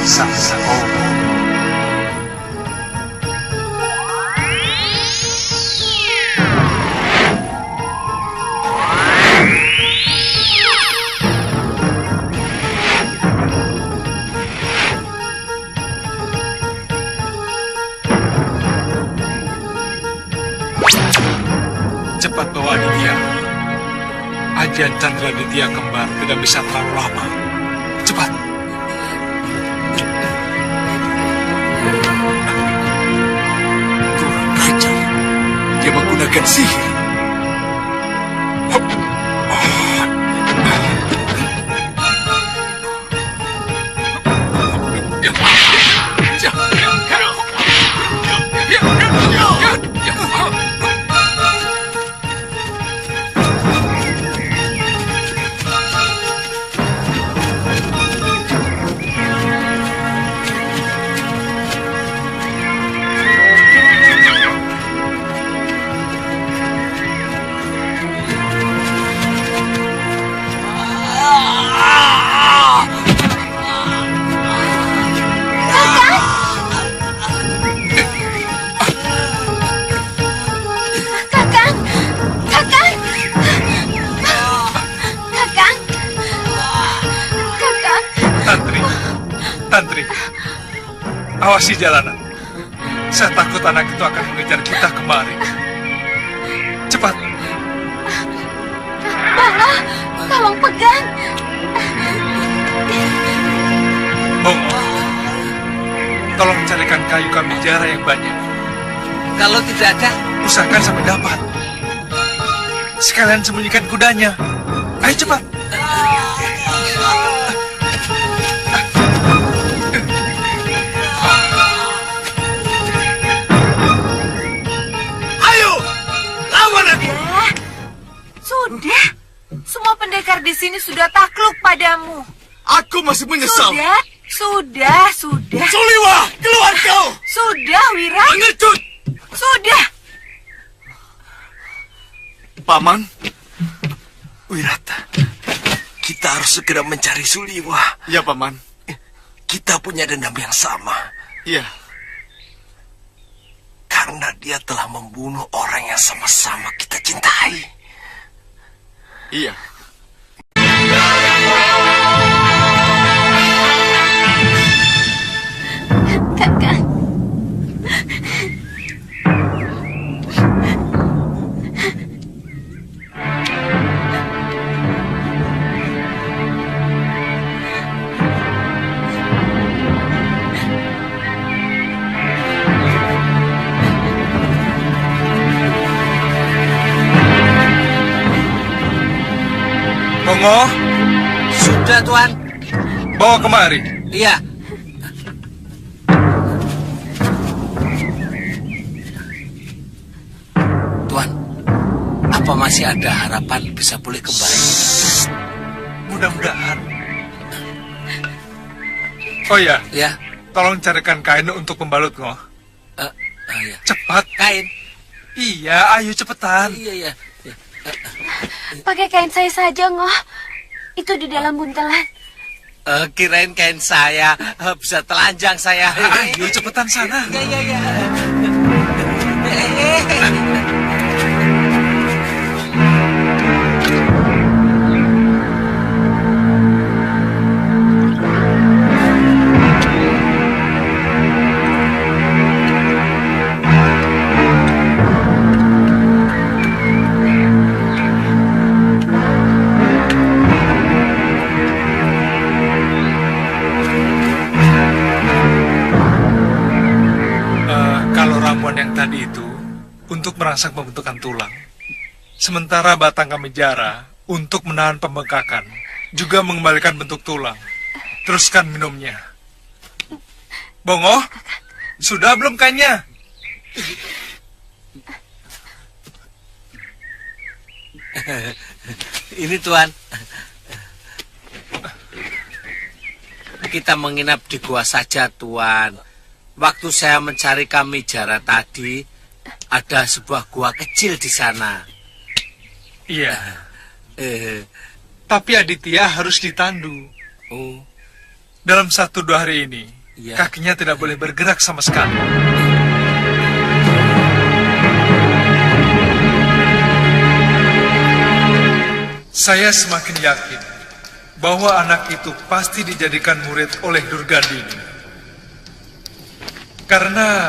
Cepat bawa Aditya. Ajian Chandra Ditya Kembar tidak bisa terlalu lama. Cepat. Kurang ajar. Dia menggunakan sihir. Awasi jalanan. Saya takut anak itu akan mengejar kita kemari. Cepat. Bala, tolong pegang. Bongo, tolong carikan kayu kamijara yang banyak. Kalau tidak ada, usahakan sampai dapat. Sekalian sembunyikan kudanya. Ayo cepat. Ayo, lawan aku. Sudah, semua pendekar di sini sudah takluk padamu. Aku masih menyesal. Sudah. Suliwa, keluar kau. Sudah, Wira. Pengecut. Sudah. Paman, Wirata, kita harus segera mencari Suliwa. Ya, Paman. Kita punya dendam yang sama. Iya. Karena dia telah membunuh orang yang sama-sama kita cintai. Iya. Kakak. Bongo. Sudah, Tuan. Bawa kemari. Iya. Tuan, apa masih ada harapan bisa pulih kembali? Mudah-mudahan. Oh ya. Ya. Tolong carikan kain untuk pembalut, Ngo. Iya. Cepat. Kain. Iya, ayo cepetan. Iya. Pakai kain saya saja, Ngoh. Itu di dalam buntelan. Kirain kain saya bisa telanjang saya. Ayo cepetan sana. Iya. Tadi itu untuk merangsang pembentukan tulang. Sementara batang kamijara untuk menahan pembengkakan, juga mengembalikan bentuk tulang. Teruskan minumnya. Bongo, sudah belum kainnya? Ini, Tuan. Kita menginap di gua saja, Tuan. Waktu saya mencari kamijara tadi, ada sebuah gua kecil di sana. Iya. Tapi Aditya harus ditandu. Oh. Dalam 1-2 hari ini, kakinya tidak boleh bergerak sama sekali. Saya semakin yakin bahwa anak itu pasti dijadikan murid oleh Durgandini. Karena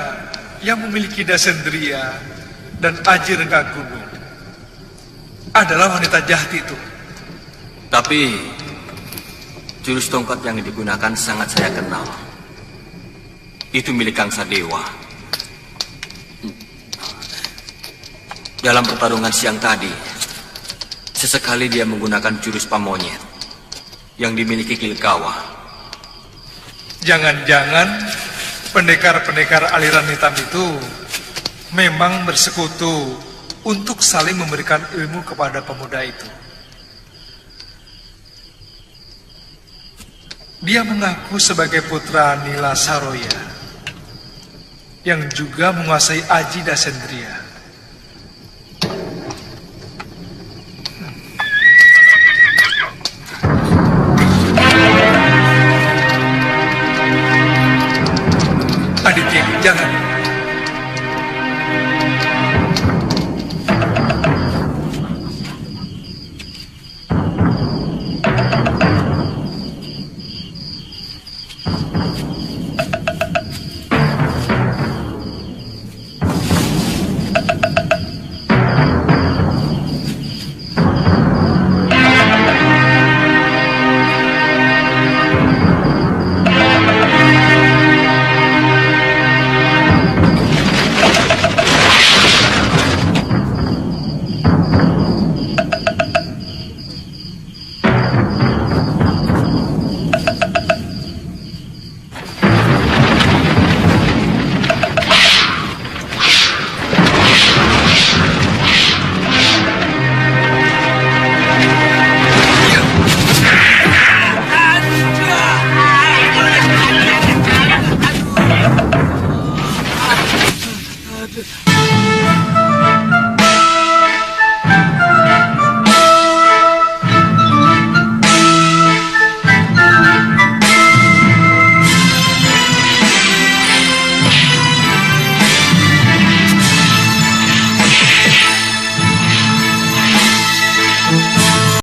yang memiliki Dasendria dan Aji Rengga Gunung adalah wanita jahat itu. Tapi jurus tongkat yang digunakan sangat saya kenal. Itu milik Kang Sadewa. Dalam pertarungan siang tadi, sesekali dia menggunakan jurus pamonyet yang dimiliki Kilkawa. Jangan-jangan pendekar-pendekar aliran hitam itu memang bersekutu untuk saling memberikan ilmu kepada pemuda itu. Dia mengaku sebagai putra Nila Saroya yang juga menguasai Aji Dasendria. Aditya, jangan. Aduh.